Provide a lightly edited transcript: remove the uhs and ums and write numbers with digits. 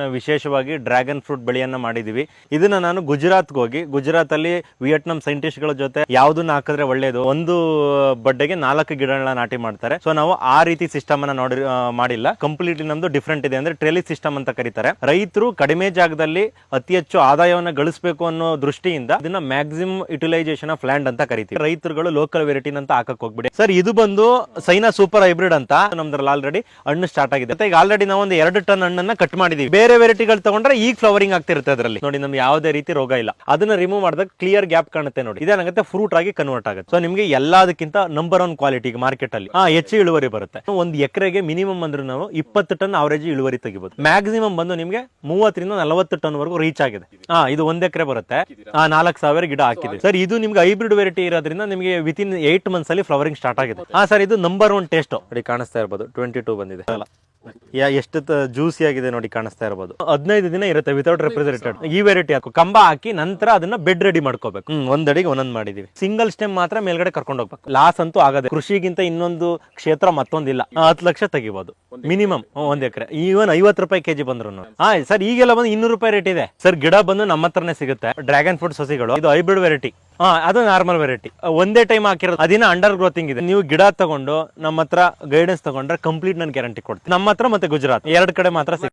ನಾವು ವಿಶೇಷವಾಗಿ dragon fruit ಬೆಳೆಯನ್ನ ಮಾಡಿದೀವಿ. ಇದನ್ನ ನಾನು ಗುಜರಾತ್ಗೆ ಹೋಗಿ ಗುಜರಾತ್ ಅಲ್ಲಿ ವಿಯೆಟ್ನಾಂ ಸೈಂಟಿಸ್ಟ್ ಗಳ ಜೊತೆ ಯಾವ್ದನ್ನ ಹಾಕಿದ್ರೆ ಒಳ್ಳೇದು, ಒಂದು ಬಡ್ಡೆಗೆ 4 ಗಿಡಗಳನ್ನ ನಾಟಿ ಮಾಡ್ತಾರೆ. ಸೊ ನಾವು ಆ ರೀತಿ ಸಿಸ್ಟಮ್ ಅನ್ನ ಮಾಡಿಲ್ಲ. ಕಂಪ್ಲೀಟ್ಲಿ ನಮ್ದು ಡಿಫ್ರೆಂಟ್ ಇದೆ. ಅಂದ್ರೆ ಟ್ರೆಲಿ ಸಿಸ್ಟಮ್ ಅಂತ ಕರೀತಾರೆ. ರೈತರು ಕಡಿಮೆ ಜಾಗದಲ್ಲಿ ಅತಿ ಹೆಚ್ಚು ಆದಾಯವನ್ನ ಗಳಿಸಬೇಕು ಅನ್ನೋ ದೃಷ್ಟಿಯಿಂದ ಇದನ್ನ ಮ್ಯಾಕ್ಸಿಮಮ್ ಯುಟಿಲೈಸೇಷನ್ ಆಫ್ ಲ್ಯಾಂಡ್ ಅಂತ ಕರಿತೀವಿ. ರೈತರುಗಳು ಲೋಕಲ್ ವೆರೈಟಿ ಅಂತ ಹಾಕಕ್ ಹೋಗ್ಬಿಡಿ ಸರ್. ಇದು ಬಂದು ಸೈನಾ ಸೂಪರ್ ಹೈಬ್ರಿಡ್ ಅಂತ ನಮ್ದ್ರಲ್ಲಿ ಆಲ್ರೆಡಿ ಹಣ್ಣು ಸ್ಟಾರ್ಟ್ ಆಗಿದೆ. ಈಗ ಆಲ್ರೆಡಿ ನಾವು ಒಂದು 2 ಟನ್ ಹಣ್ಣನ್ನ ಕಟ್ ಮಾಡಿದೀವಿ. ಬೇರೆ ವೆರೈಟಿಗಳು ತಗೊಂಡ್ರೆ ಈಗ ಫ್ಲವರಿಂಗ್ ಆಗ್ತಿರುತ್ತೆ. ಅದರಲ್ಲಿ ನೋಡಿ ನಮ್ಗೆ ಯಾವುದೇ ರೀತಿ ರೋಗ ಇಲ್ಲ. ಅದನ್ನ ರಿಮೂವ್ ಮಾಡಿದಾಗ ಕ್ಲಿಯರ್ ಗ್ಯಾಪ್ ಕಾಣುತ್ತೆ ನೋಡಿ. ಇದೇನಾಗುತ್ತೆ ಫ್ರೂಟ್ ಆಗಿ ಕನ್ವರ್ಟ್ ಆಗುತ್ತೆ. ಸೊ ನಿಮಗೆ ಎಲ್ಲದಕ್ಕಿಂತ ನಂಬರ್ 1 ಕ್ವಾಲಿಟಿ ಮಾರ್ಕೆಟ್ ಅಲ್ಲಿ ಹೆಚ್ಚು ಇಳುವರಿ ಬರುತ್ತೆ. ಒಂದು ಎಕರೆಗೆ ಮಿನಿಮಮ್ ಅಂದ್ರೆ ನಾವು 20 ಟನ್ ಅವರೇಜ್ ಇಳುವರಿ ತೆಗಿಬಹುದು. ಮ್ಯಾಕ್ಸಿಮಮ್ ಬಂದು ನಿಮಗೆ 30 ರಿಂದ 40 ಟನ್ ವರೆಗೂ ರೀಚ್ ಆಗಿದೆ. ಇದು 1 ಎಕರೆ ಬರುತ್ತೆ. 4,000 ಗಿಡ ಹಾಕಿದೆ ಸರ್. ಇದು ನಿಮ್ಗೆ ಹೈಬ್ರಿಡ್ ವೆರೈಟಿ ಇರೋದ್ರಿಂದ ನಿಮಗೆ ವಿತಿನ್ 8 ಮಂತ್ಸ್ ಅಲ್ಲಿ ಫ್ಲವರಿಂಗ್ ಸ್ಟಾರ್ಟ್ ಆಗಿದೆ. ಸರ್ ಇದು ನಂಬರ್ 1 ಟೇಸ್ಟ್ ನೋಡಿ ಕಾಣಿಸ್ತಾ ಇರಬಹುದು. 22 ಬಂದಿದೆ. ಎಷ್ಟು ಜ್ಯೂಸಿ ಆಗಿದೆ ನೋಡಿ ಕಾಣಿಸ್ತಾ ಇರಬಹುದು. 15 ದಿನ ಇರುತ್ತೆ ವಿತೌಟ್ ರೆಫ್ರಿಜರೇಟೆಡ್. ಈ ವೆರೈಟಿ ಹಾಕು ಕಂಬ ಹಾಕಿ ನಂತರ ಅದನ್ನ ಬೆಡ್ ರೆಡಿ ಮಾಡ್ಕೋಬೇಕು. ಒಂದಡಿಗೆ ಒಂದೊಂದು ಮಾಡಿದೀವಿ. ಸಿಂಗಲ್ ಸ್ಟೆಮ್ ಮಾತ್ರ ಮೇಲ್ಗಡೆ ಕರ್ಕೊಂಡು ಹೋಗ್ಬೇಕು. ಲಾಸ್ ಅಂತೂ ಆಗದೆ. ಕೃಷಿಗಿಂತ ಇನ್ನೊಂದು ಕ್ಷೇತ್ರ ಮತ್ತೊಂದಿಲ್ಲ. 10 ಲಕ್ಷ ತೆಗಿಬಹುದು ಮಿನಿಮಮ್ 1 ಎಕರೆ. ಈವನ್ 50 ರೂಪಾಯಿ ಕೆಜಿ ಬಂದ್ರು ಸರ್. ಈಗೆಲ್ಲ ಬಂದು 200 ರೂಪಾಯಿ ರೇಟ್ ಇದೆ ಸರ್. ಗಿಡ ಬಂದು ನಮ್ಮ ಹತ್ರನೇ ಸಿಗುತ್ತೆ. ಡ್ರ್ಯಾಗನ್ ಫ್ರೂಟ್ ಸಸಿಗಳು. ಇದು ಹೈಬ್ರಿಡ್ ವೆರೈಟಿ. ಅದು ನಾರ್ಮಲ್ ವೆರೈಟಿ. ಒಂದೇ ಟೈಮ್ ಹಾಕಿರೋದು. ಅದಿನ ಅಂಡರ್ ಗ್ರೋತಿಂಗ್ ಇದೆ. ನೀವು ಗಿಡ ತಗೊಂಡು ನಮ್ಮ ಹತ್ರ ಗೈಡೆನ್ಸ್ ತಗೊಂಡ್ರೆ ಕಂಪ್ಲೀಟ್ ನಾನು ಗ್ಯಾರಂಟಿ ಕೊಡ್ತೀನಿ. ನಮ್ಮ ಹತ್ರ ಮತ್ತೆ ಗುಜರಾತ್ 2 ಕಡೆ ಮಾತ್ರ